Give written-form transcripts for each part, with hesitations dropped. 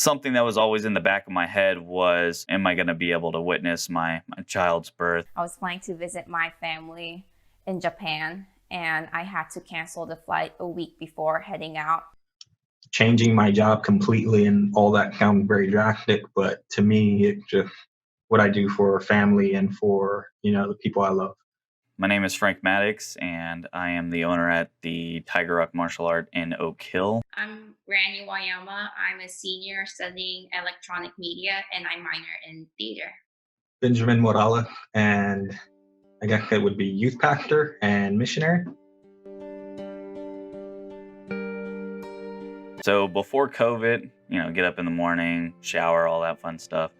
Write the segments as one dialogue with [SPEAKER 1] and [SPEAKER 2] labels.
[SPEAKER 1] Something that was always in the back of my head was, am I going to be able to witness my child's birth?
[SPEAKER 2] I was planning to visit my family in Japan, and I had to cancel the flight a week before heading out.
[SPEAKER 3] Changing my job completely and all that sounds very drastic, but to me, it's just what I do for family and for, the people I love.
[SPEAKER 1] My name is Frank Maddox, and I am the owner at the Tiger Rock Martial Art in Oak Hill.
[SPEAKER 4] I'm Rani Wayama. I'm a senior studying electronic media, and I minor in theater.
[SPEAKER 3] Benjamin Morales, and I guess it would be youth pastor and missionary.
[SPEAKER 1] So before COVID, get up in the morning, shower, all that fun stuff.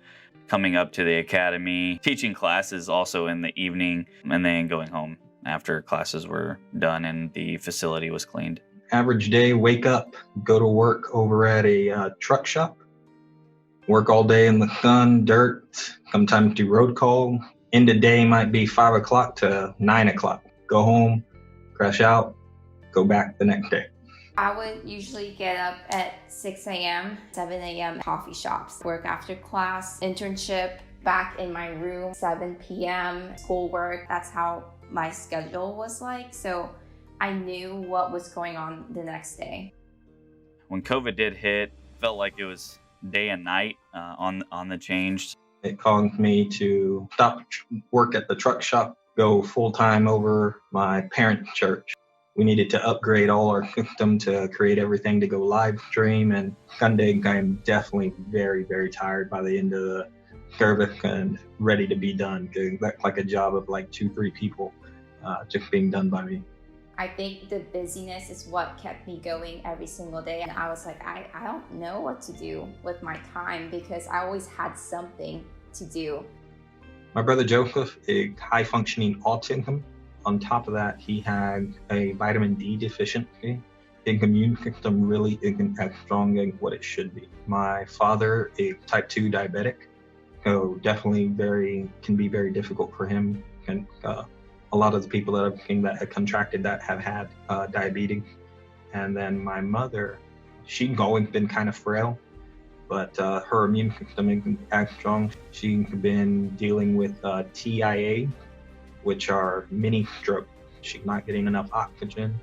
[SPEAKER 1] Coming up to the academy, teaching classes also in the evening, and then going home after classes were done and the facility was cleaned.
[SPEAKER 3] Average day, wake up, go to work over at a truck shop, work all day in the sun, dirt, sometimes do road call. End of day might be 5 o'clock to 9 o'clock. Go home, crash out, go back the next day.
[SPEAKER 2] I would usually get up at 6 a.m., 7 a.m. coffee shops, work after class, internship, back in my room, 7 p.m., schoolwork. That's how my schedule was like. So I knew what was going on the next day.
[SPEAKER 1] When COVID did hit, felt like it was day and night on the change.
[SPEAKER 3] It caused me to stop work at the truck shop, go full-time over my parents' church. We needed to upgrade all our system to create everything to go live stream. And Sunday, I'm definitely very, very tired by the end of the service and ready to be done. Because that's like a job of like 2-3 people just being done by me.
[SPEAKER 2] I think the busyness is what kept me going every single day. And I was like, I don't know what to do with my time because I always had something to do.
[SPEAKER 3] My brother Joseph is high-functioning autism. On top of that, he had a vitamin D deficiency. His immune system really isn't as strong as what it should be. My father is type 2 diabetic, so definitely can be very difficult for him. And a lot of the people that I've seen that have contracted that have had diabetes. And then my mother, she's always been kind of frail, but her immune system isn't as strong. She's been dealing with TIA, which are mini stroke. She's not getting enough oxygen.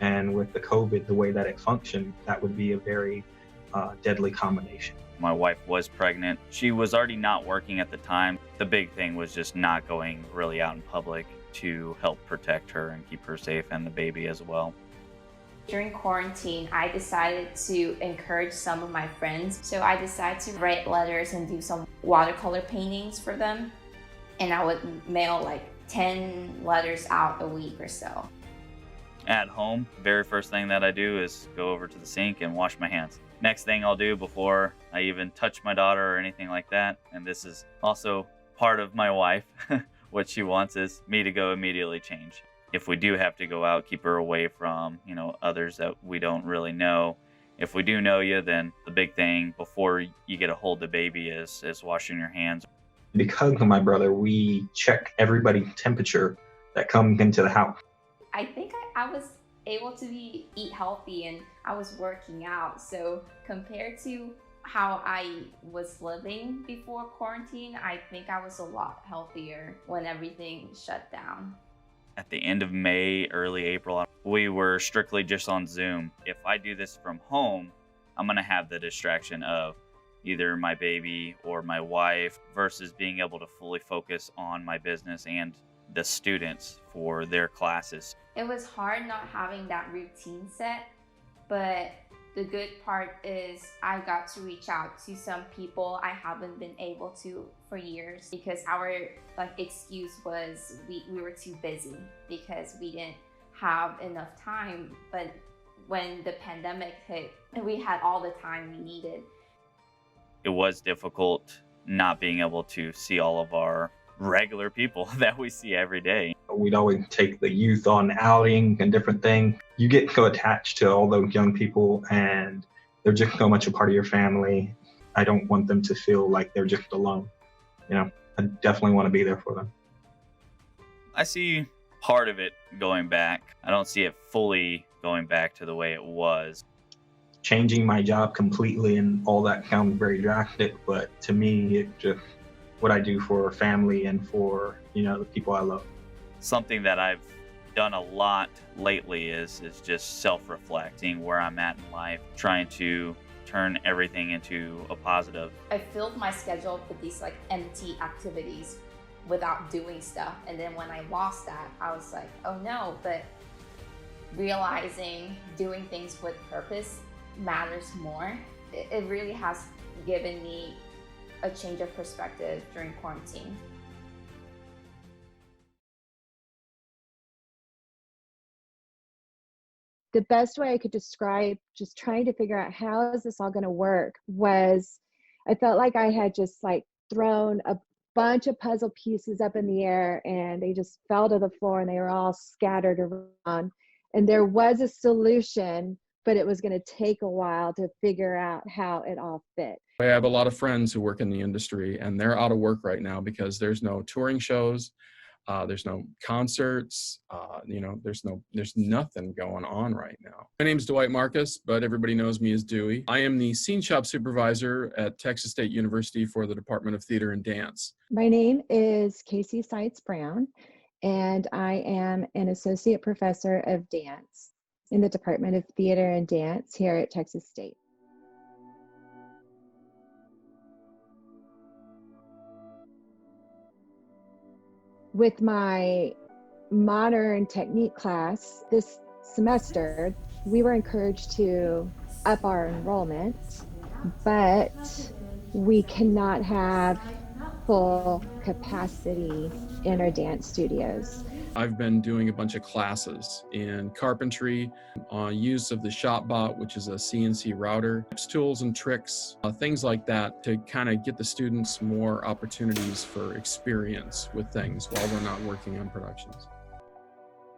[SPEAKER 3] And with the COVID, the way that it functioned, that would be a very deadly combination.
[SPEAKER 1] My wife was pregnant. She was already not working at the time. The big thing was just not going really out in public to help protect her and keep her safe and the baby as well.
[SPEAKER 2] During quarantine, I decided to encourage some of my friends. So I decided to write letters and do some watercolor paintings for them. And I would mail like 10 letters out a week or so.
[SPEAKER 1] At home, very first thing that I do is go over to the sink and wash my hands. Next thing I'll do before I even touch my daughter or anything like that, and this is also part of my wife, what she wants is me to go immediately change. If we do have to go out, keep her away from, others that we don't really know. If we do know you, then the big thing before you get a hold of the baby is washing your hands.
[SPEAKER 3] Because of my brother, we check everybody's temperature that comes into the house.
[SPEAKER 2] I think I was able to eat healthy and I was working out. So compared to how I was living before quarantine, I think I was a lot healthier when everything shut down.
[SPEAKER 1] At the end of May, early April, we were strictly just on Zoom. If I do this from home, I'm going to have the distraction of either my baby or my wife versus being able to fully focus on my business and the students for their classes.
[SPEAKER 2] It was hard not having that routine set, but the good part is I got to reach out to some people I haven't been able to for years because our excuse was we were too busy because we didn't have enough time. But when the pandemic hit, we had all the time we needed.
[SPEAKER 1] It was difficult not being able to see all of our regular people that we see every day.
[SPEAKER 3] We'd always take the youth on outing and different things. You get so attached to all those young people and they're just so much a part of your family. I don't want them to feel like they're just alone. I definitely want to be there for them.
[SPEAKER 1] I see part of it going back. I don't see it fully going back to the way it was.
[SPEAKER 3] changing my job completely and all that sounds very drastic, but to me, it's just what I do for family and for, the people I love.
[SPEAKER 1] Something that I've done a lot lately is just self-reflecting where I'm at in life, trying to turn everything into a positive.
[SPEAKER 2] I filled my schedule with these like empty activities without doing stuff. And then when I lost that, I was like, oh no, but realizing doing things with purpose matters more. It really has given me a change of perspective during quarantine.
[SPEAKER 5] The best way I could describe just trying to figure out how is this all going to work was I felt like I had just like thrown a bunch of puzzle pieces up in the air and they just fell to the floor and they were all scattered around. And there was a solution, but it was going to take a while to figure out how it all fit.
[SPEAKER 6] I have a lot of friends who work in the industry and they're out of work right now because there's no touring shows. There's no concerts, there's nothing going on right now. My name's Dwight Marcus, but everybody knows me as Dewey. I am the scene shop supervisor at Texas State University for the Department of Theater and Dance.
[SPEAKER 5] My name is Casey Seitz Brown, and I am an associate professor of dance in the Department of Theater and Dance here at Texas State. With my modern technique class this semester, we were encouraged to up our enrollment, but we cannot have full capacity in our dance studios.
[SPEAKER 6] I've been doing a bunch of classes in carpentry, use of the ShopBot, which is a CNC router, tools and tricks, things like that to kind of get the students more opportunities for experience with things while we're not working on productions.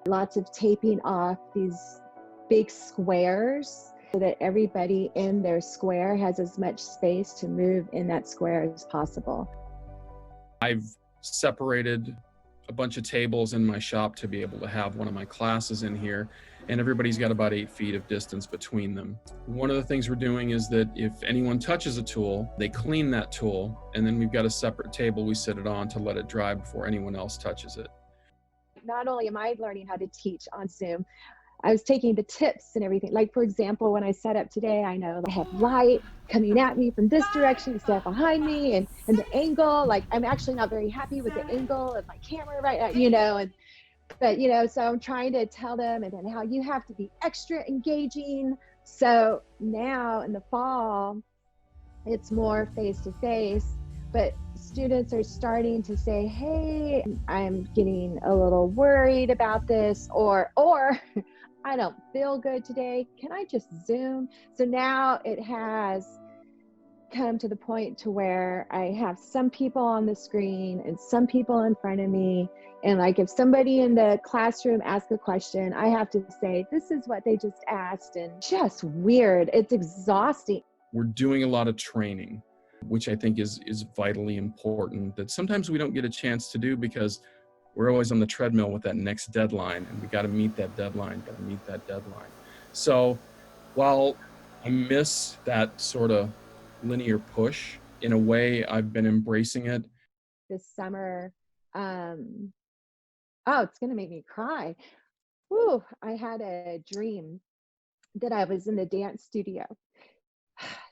[SPEAKER 5] Lots of taping off these big squares so that everybody in their square has as much space to move in that square as possible.
[SPEAKER 6] I've separated a bunch of tables in my shop to be able to have one of my classes in here, and everybody's got about 8 feet of distance between them. One of the things we're doing is that if anyone touches a tool, they clean that tool, and then we've got a separate table we sit it on to let it dry before anyone else touches it.
[SPEAKER 5] Not only am I learning how to teach on Zoom, I was taking the tips and everything. Like, for example, when I set up today, I know I have light coming at me from this direction instead of behind me, and the angle, like I'm actually not very happy with the angle of my camera right now, but so I'm trying to tell them and then how you have to be extra engaging. So now in the fall, it's more face-to-face, but students are starting to say, hey, I'm getting a little worried about this, or I don't feel good today. Can I just Zoom? So now it has come to the point to where I have some people on the screen and some people in front of me. And like if somebody in the classroom asks a question, I have to say, this is what they just asked. And just weird. It's exhausting.
[SPEAKER 6] We're doing a lot of training, which I think is vitally important, that sometimes we don't get a chance to do because we're always on the treadmill with that next deadline, and we got to meet that deadline, So while I miss that sort of linear push, in a way, I've been embracing it.
[SPEAKER 5] This summer, it's going to make me cry. Whew, I had a dream that I was in the dance studio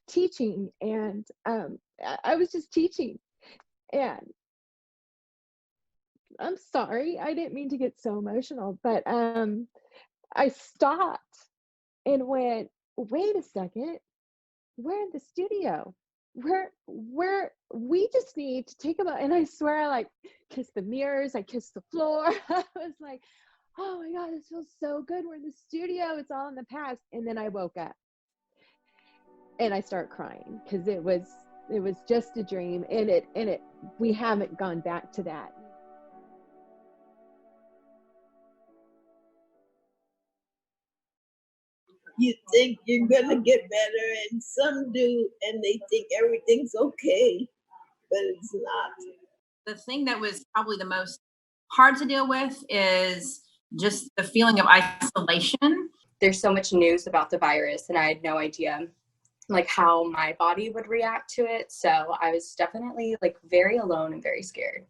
[SPEAKER 5] teaching, and I was just teaching, and I'm sorry, I didn't mean to get so emotional, but I stopped and went, wait a second, we're in the studio. We just need to take a moment. And I swear I like kissed the mirrors, I kissed the floor. I was like, oh my God, this feels so good. We're in the studio, it's all in the past. And then I woke up and I start crying because it was just a dream, and we haven't gone back to that.
[SPEAKER 7] You think you're gonna get better, and some do, and they think everything's okay, but it's not.
[SPEAKER 8] The thing that was probably the most hard to deal with is just the feeling of isolation.
[SPEAKER 9] there's so much news about the virus and I had no idea like how my body would react to it. So I was definitely like very alone and very scared.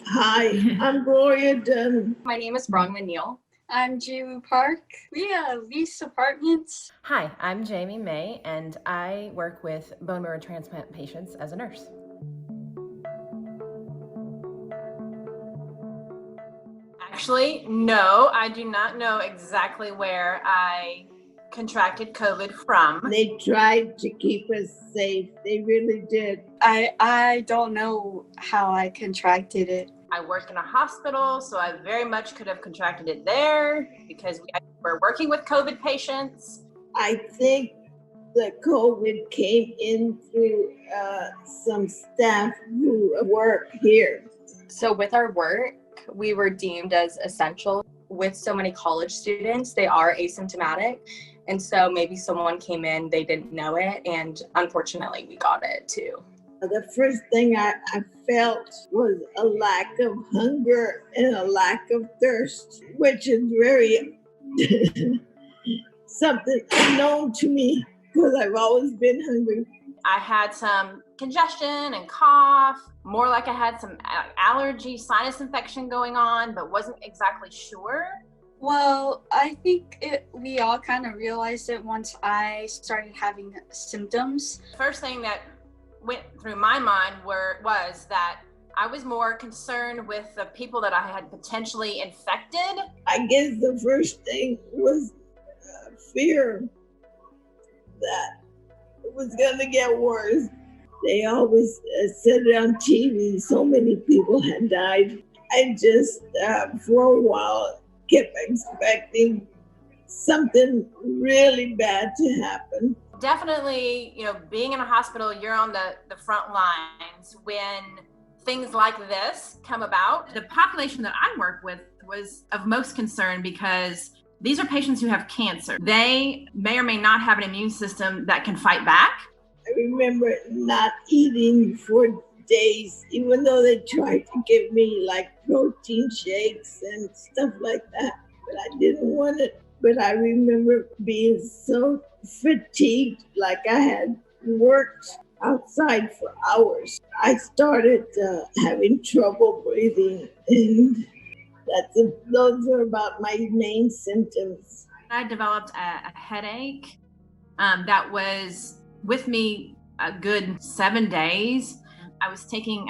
[SPEAKER 7] Hi, I'm Gloria Dunn.
[SPEAKER 9] My name is Brongman Neal.
[SPEAKER 10] I'm Jiwoo Park. We lease apartments.
[SPEAKER 11] Hi, I'm Jamie May, and I work with bone marrow transplant patients as a nurse.
[SPEAKER 8] Actually, no, I do not know exactly where I contracted COVID from.
[SPEAKER 7] They tried to keep us safe. They really did.
[SPEAKER 10] I don't know how I contracted it.
[SPEAKER 8] I worked in a hospital, so I very much could have contracted it there because we were working with COVID patients.
[SPEAKER 7] I think the COVID came in through some staff who work here.
[SPEAKER 9] So with our work, we were deemed as essential. With so many college students, they are asymptomatic. And so maybe someone came in, they didn't know it, and unfortunately we got it too.
[SPEAKER 7] The first thing I felt was a lack of hunger and a lack of thirst, which is very something unknown to me because I've always been hungry.
[SPEAKER 8] I had some congestion and cough, more like I had some allergy, sinus infection going on, but wasn't exactly sure.
[SPEAKER 10] Well, I think we all kind of realized it once I started having symptoms.
[SPEAKER 8] First thing that went through my mind was that I was more concerned with the people that I had potentially infected.
[SPEAKER 7] I guess the first thing was fear that it was going to get worse. They always said it on TV, so many people had died. I just, for a while, kept expecting something really bad to happen.
[SPEAKER 8] Definitely, being in a hospital, you're on the front lines when things like this come about. The population that I work with was of most concern because these are patients who have cancer. They may or may not have an immune system that can fight back.
[SPEAKER 7] I remember not eating for days, even though they tried to give me like protein shakes and stuff like that, but I didn't want it. But I remember being so fatigued, like I had worked outside for hours. I started having trouble breathing, and those are about my main symptoms.
[SPEAKER 8] I developed a headache that was with me a good 7 days. I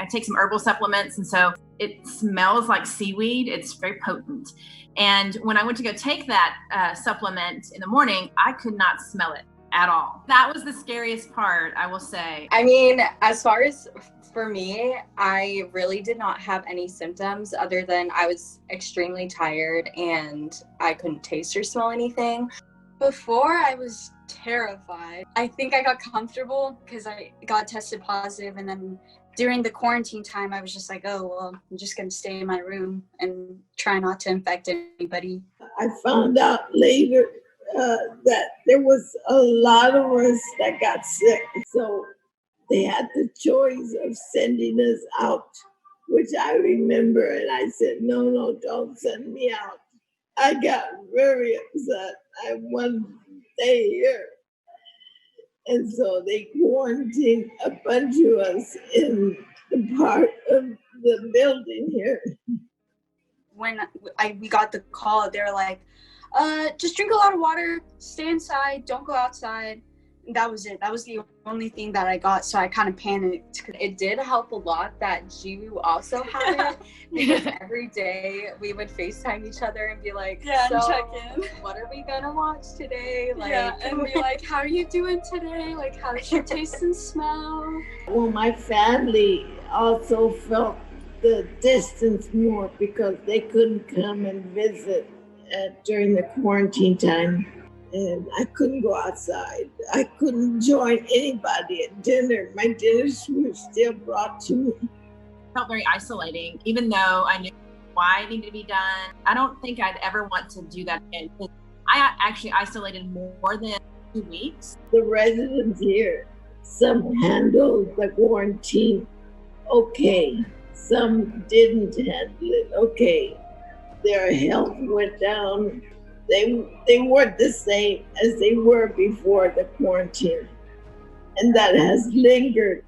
[SPEAKER 8] take some herbal supplements, and so it smells like seaweed. It's very potent. And when I went to go take that supplement in the morning, I could not smell it at all. That was the scariest part, I will say.
[SPEAKER 9] I mean, as far as for me, I really did not have any symptoms other than I was extremely tired and I couldn't taste or smell anything.
[SPEAKER 10] Before, I was terrified. I think I got comfortable because I got tested positive, and then during the quarantine time, I was just like, oh, well, I'm just going to stay in my room and try not to infect anybody.
[SPEAKER 7] I found out later that there was a lot of us that got sick. So they had the choice of sending us out, which I remember. And I said, no, don't send me out. I got very upset. I wanted to stay here. And so they quarantined a bunch of us in the part of the building here.
[SPEAKER 10] When we got the call, they were like, just drink a lot of water, stay inside, don't go outside. And that was it. That was the only thing that I got. So I kind of panicked.
[SPEAKER 9] It did help a lot that Jiwoo also had it because every day we would FaceTime each other and be like,
[SPEAKER 10] and check in.
[SPEAKER 9] What are we gonna watch today?
[SPEAKER 10] And be like, how are you doing today? Like, how's your taste and smell?
[SPEAKER 7] Well, my family also felt the distance more because they couldn't come and visit during the quarantine time. And I couldn't go outside. I couldn't join anybody at dinner. My dinners were still brought to me.
[SPEAKER 8] It felt very isolating, even though I knew why it needed to be done. I don't think I'd ever want to do that again. I actually isolated more than 2 weeks.
[SPEAKER 7] The residents here, some handled the quarantine okay. Some didn't handle it okay. Their health went down. they weren't the same as they were before the quarantine, and that has lingered.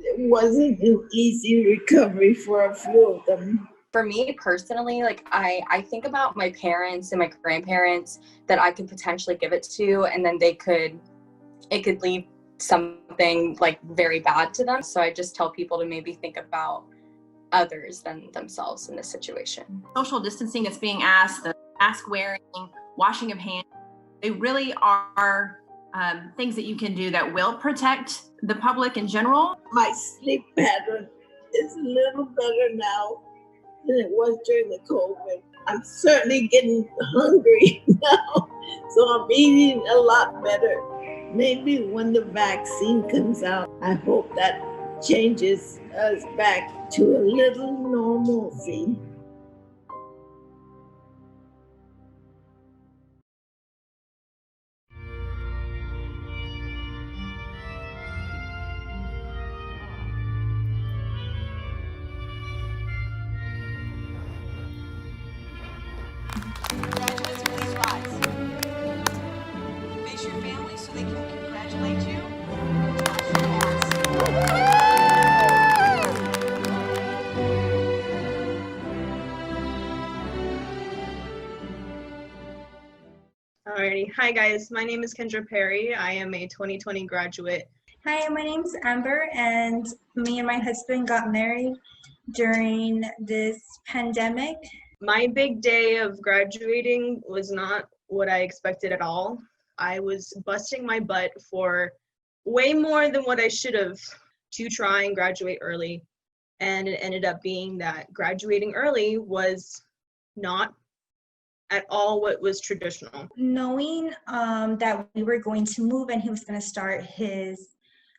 [SPEAKER 7] It wasn't an easy recovery for a few of them.
[SPEAKER 9] For me personally, like I think about my parents and my grandparents that I could potentially give it to, and then it could leave something like very bad to them. So I just tell people to maybe think about others than themselves in this situation.
[SPEAKER 8] Social distancing is being asked, the mask wearing, washing of hands, they really are things that you can do that will protect the public in general.
[SPEAKER 7] My sleep pattern is a little better now than it was during the COVID. I'm certainly getting hungry now, so I'm eating a lot better. Maybe when the vaccine comes out, I hope that changes us back to a little normalcy.
[SPEAKER 12] Graduates, please rise. Face your family so they can congratulate you.
[SPEAKER 13] Alrighty, hi guys, my name is Kendra Perry. I am a 2020 graduate.
[SPEAKER 14] Hi, my name's Amber, and me and my husband got married during this pandemic.
[SPEAKER 13] My big day of graduating was not what I expected at all. I was busting my butt for way more than what I should have to try and graduate early. And it ended up being that graduating early was not at all what was traditional.
[SPEAKER 14] Knowing that we were going to move and he was going to start his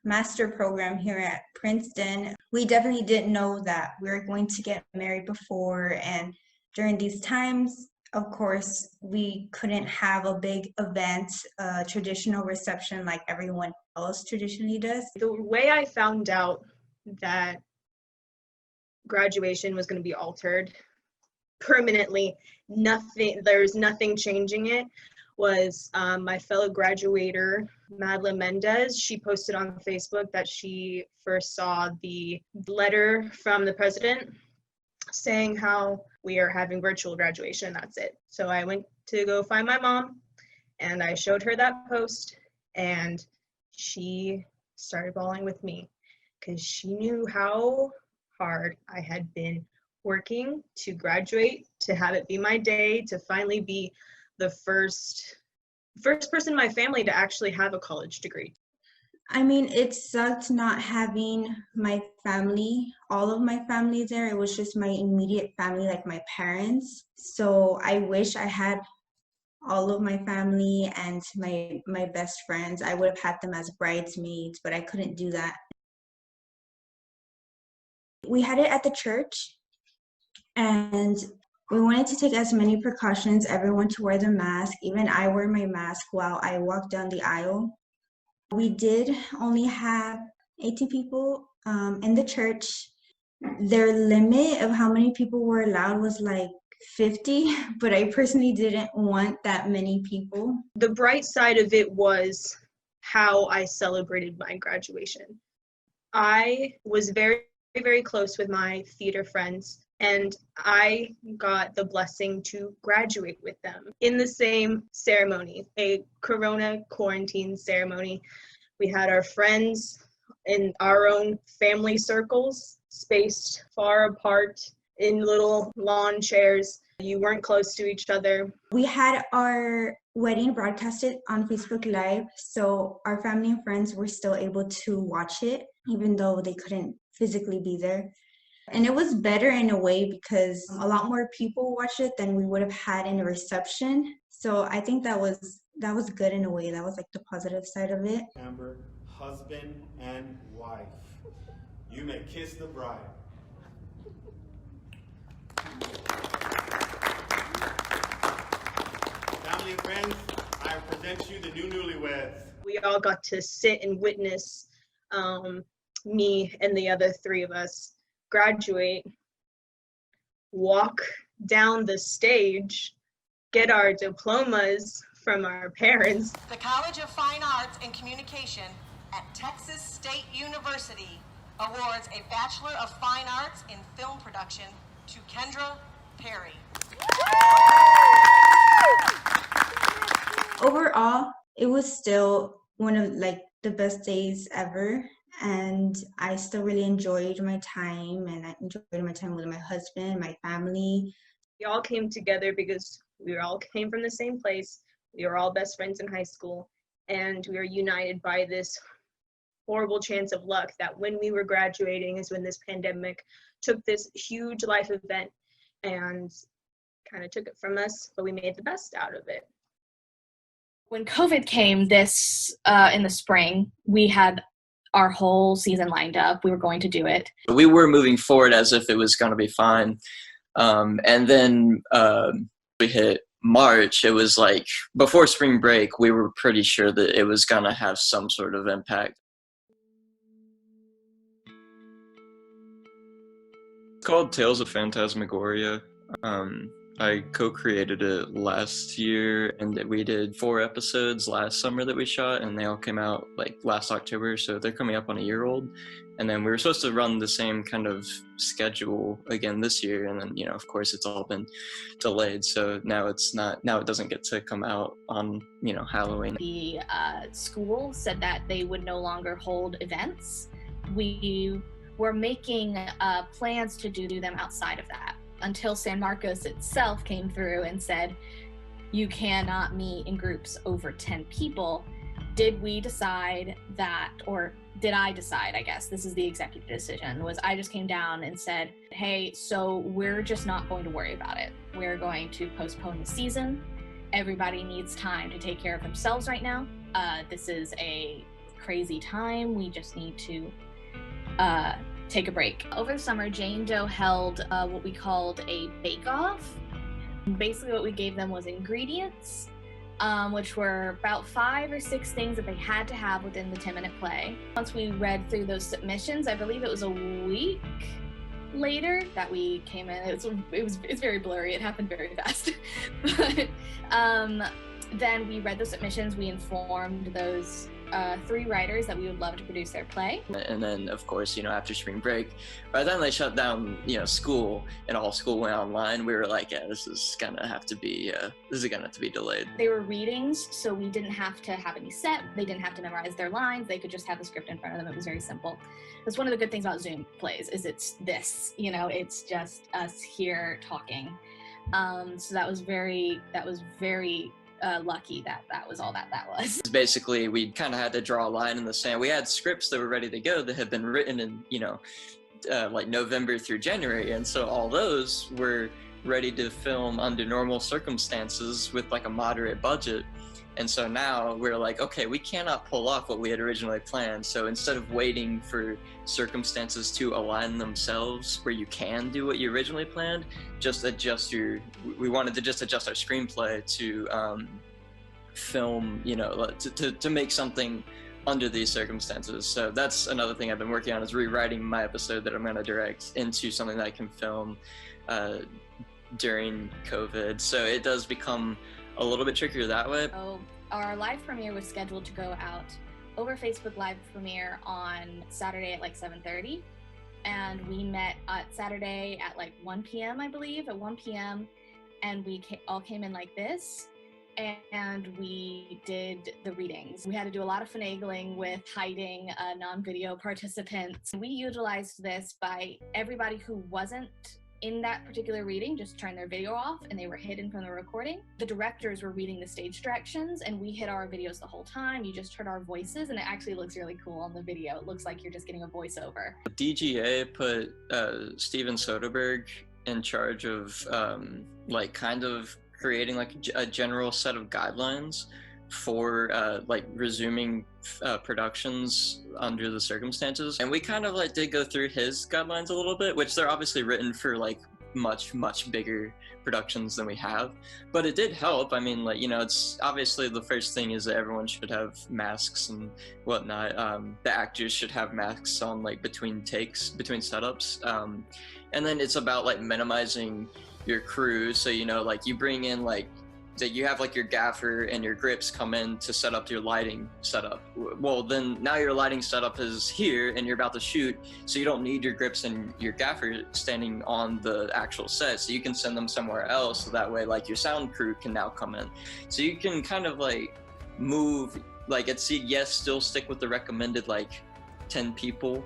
[SPEAKER 14] master program here at Princeton, we definitely didn't know that we were going to get married before. And during these times, of course, we couldn't have a big event, a traditional reception like everyone else traditionally does.
[SPEAKER 13] The way I found out that graduation was going to be altered permanently, there's nothing changing it, was my fellow graduator, Madeline Mendez. She posted on Facebook that she first saw the letter from the president saying how we are having virtual graduation, that's it. So I went to go find my mom and I showed her that post, and she started bawling with me because she knew how hard I had been working to graduate, to have it be my day, to finally be the first person in my family to actually have a college degree.
[SPEAKER 14] I mean, it sucked not having my family, all of my family there. It was just my immediate family, like my parents. So I wish I had all of my family and my best friends. I would have had them as bridesmaids, but I couldn't do that. We had it at the church, and we wanted to take as many precautions, everyone to wear the mask. Even I wear my mask while I walk down the aisle. We did only have 18 people in the church. Their limit of how many people were allowed was like 50, but I personally didn't want that many people.
[SPEAKER 13] The bright side of it was how I celebrated my graduation. I was very, very close with my theater friends, and I got the blessing to graduate with them in the same ceremony, a Corona quarantine ceremony. We had our friends in our own family circles, spaced far apart in little lawn chairs. You weren't close to each other.
[SPEAKER 14] We had our wedding broadcasted on Facebook Live, so our family and friends were still able to watch it, even though they couldn't physically be there. And it was better in a way because a lot more people watched it than we would have had in a reception. So I think that was good in a way. That was like the positive side of it.
[SPEAKER 15] Amber, husband and wife, you may kiss the bride. Family and friends, I present you the new newlyweds.
[SPEAKER 13] We all got to sit and witness me and the other three of us graduate, walk down the stage get our diplomas from our parents.
[SPEAKER 12] The College of Fine Arts and Communication at Texas State University awards a Bachelor of Fine Arts in Film Production to Kendra Perry.
[SPEAKER 14] Overall, it was still one of the best days ever, and I still really enjoyed my time, and I enjoyed my time with my husband, my family.
[SPEAKER 13] We all came together because we all came from the same place. We were all best friends in high school, and we were united by this horrible chance of luck that when we were graduating is when this pandemic took this huge life event and kind of took it from us, but we made the best out of it.
[SPEAKER 16] When COVID came this in the spring, we had our whole season lined up. We were going to do it.
[SPEAKER 17] We were moving forward as if it was going to be fine. And then we hit March. It was like before spring break, we were pretty sure that it was going to have some sort of impact. It's called Tales of Phantasmagoria. I co-created it last year, and we did 4 episodes last summer that we shot, and they all came out like last October, so they're coming up on a year old. And then we were supposed to run the same kind of schedule again this year, and then, of course it's all been delayed, so now it doesn't get to come out on, Halloween.
[SPEAKER 16] The school said that they would no longer hold events. We were making plans to do them outside of that, until San Marcos itself came through and said, you cannot meet in groups over 10 people. Did we decide that, or did I decide, I guess, this is the executive decision, was I just came down and said, hey, so we're just not going to worry about it. We're going to postpone the season. Everybody needs time to take care of themselves right now. This is a crazy time. We just need to take a break. Over the summer, Jane Doe held what we called a bake-off. Basically what we gave them was ingredients, which were about 5 or 6 things that they had to have within the 10-minute play. Once we read through those submissions, I believe it was a week later that we came in. It's very blurry. It happened very fast. But then we read the submissions. We informed those 3 writers that we would love to produce their play.
[SPEAKER 17] And then, of course, after spring break, by the time they shut down, school and all school went online, we were like, yeah, this is gonna have to be delayed.
[SPEAKER 16] They were readings, so we didn't have to have any set. They didn't have to memorize their lines. They could just have the script in front of them. It was very simple. That's one of the good things about Zoom plays, is it's this, it's just us here talking. So that was very lucky that was all that was.
[SPEAKER 17] Basically, we kind of had to draw a line in the sand. We had scripts that were ready to go that had been written in, like November through January. And so all those were ready to film under normal circumstances with like a moderate budget. And so now we're like, okay, we cannot pull off what we had originally planned. So instead of waiting for circumstances to align themselves where you can do what you originally planned, we wanted to just adjust our screenplay to film, to make something under these circumstances. So that's another thing I've been working on, is rewriting my episode that I'm going to direct into something that I can film during COVID. So it does become a little bit trickier that way.
[SPEAKER 16] So our live premiere was scheduled to go out over Facebook Live premiere on Saturday at like 7:30, and we met at Saturday at like 1 p.m. I believe, at 1 p.m. and we all came in like this, and we did the readings. We had to do a lot of finagling with hiding non-video participants. We utilized this by everybody who wasn't in that particular reading just turned their video off and they were hidden from the recording. The directors were reading the stage directions and we hid our videos the whole time. You just heard our voices and it actually looks really cool on the video. It looks like you're just getting a voiceover.
[SPEAKER 17] DGA put Steven Soderbergh in charge of kind of creating like a general set of guidelines for resuming productions under the circumstances, and we kind of did go through his guidelines a little bit, which they're obviously written for much bigger productions than we have, but it did help. I mean, it's obviously the first thing is that everyone should have masks and whatnot. The actors should have masks on between takes, between setups, and then it's about minimizing your crew. So you bring in that you have like your gaffer and your grips come in to set up your lighting setup. Well, then now your lighting setup is here and you're about to shoot, so you don't need your grips and your gaffer standing on the actual set, so you can send them somewhere else, so that way like your sound crew can now come in. So you can kind of like move, like yes, still stick with the recommended like 10 people,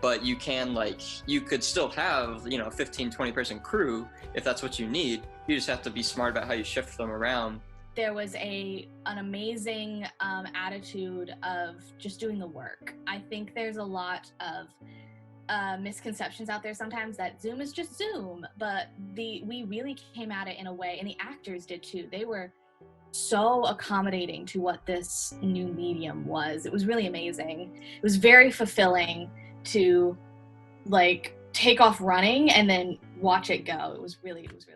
[SPEAKER 17] but you could still have, 15, 20 person crew if that's what you need. You just have to be smart about how you shift them around.
[SPEAKER 16] There was an amazing attitude of just doing the work. I think there's a lot of misconceptions out there sometimes that Zoom is just Zoom, but we really came at it in a way, and the actors did too. They were so accommodating to what this new medium was. It was really amazing. It was very fulfilling to like take off running and then watch it go. It was really amazing.